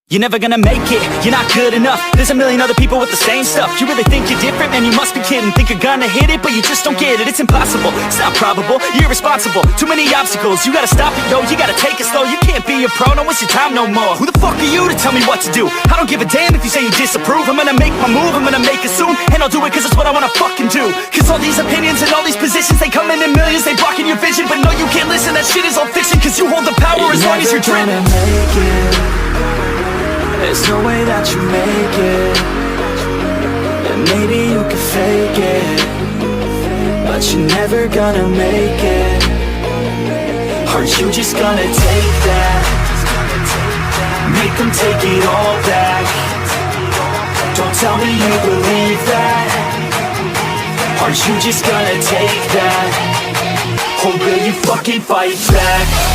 You're never gonna make it, you're not good enough. There's a million other people with the same stuff. You really think you're different? Man, you must be kidding. Think you're gonna hit it, but you just don't get it. It's impossible, it's not probable, you're irresponsible. Too many obstacles, you gotta stop it, yo. You gotta take it slow, you can't be a pro. Don't waste your time no more. Who the fuck are you to tell me what to do? I don't give a damn if you say you disapprove. I'm gonna make my move, I'm gonna make it soon. And I'll do it cause it's what I wanna fucking do. Cause all these opinions and all these positions, they come in millions, they blocking your vision. But no, you can't listen, that shit is all fiction. Cause you hold the power as long as you're dreaming. There's no way that you make it. And maybe you can fake it, but you're never gonna make it. Are you just gonna take that? Make them take it all back. Don't tell me you believe that. Are you just gonna take that? Or will you fucking fight back?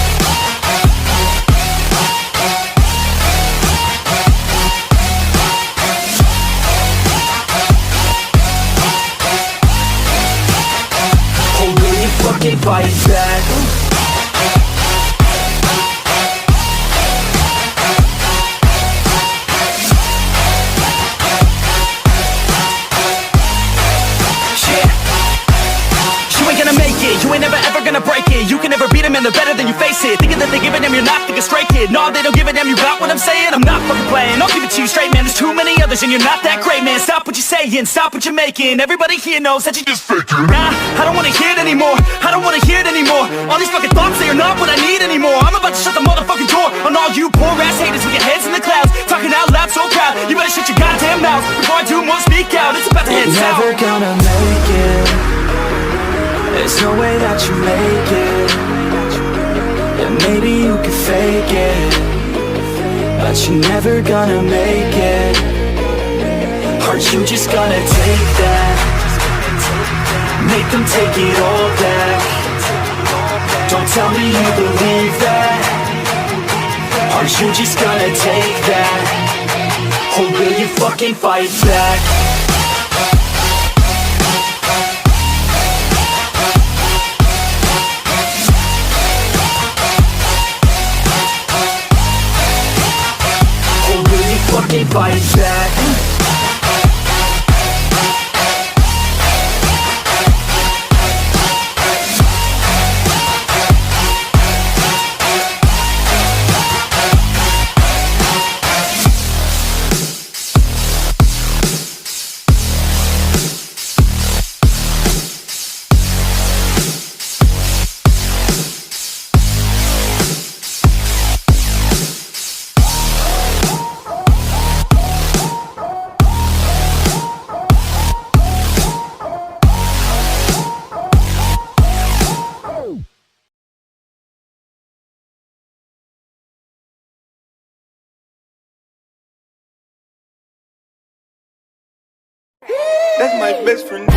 Fucking fight back. You ain't gonna make it, you ain't never ever gonna break it. You can never beat them and they're better than you face it. Thinking that they give a damn, you're not thinking straight, kid. No, they don't give a damn, you got what I'm saying? I'm not fucking playing, I'll give it to you straight, man. There's too many others and you're not that great, man. Stop what you're saying, stop what you're making. Everybody here knows that you just faking. Nah, I don't wanna hear it anymore, I don't wanna hear it anymore. All these fucking thoughts, they are not what I need anymore. I'm about to shut the motherfucking door on all you poor ass haters with your heads in the clouds, talking out loud so proud. You better shut your goddamn mouth before I do more speak out. It's about to head south. You're never gonna make it. There's no way that you make it. And maybe you can fake it, but you're never gonna make it. Are you just gonna take that? Make them take it all back. Don't tell me you believe that. Are you just gonna take that? Or will you fucking fight back? Fucking fight back. That's my best friend.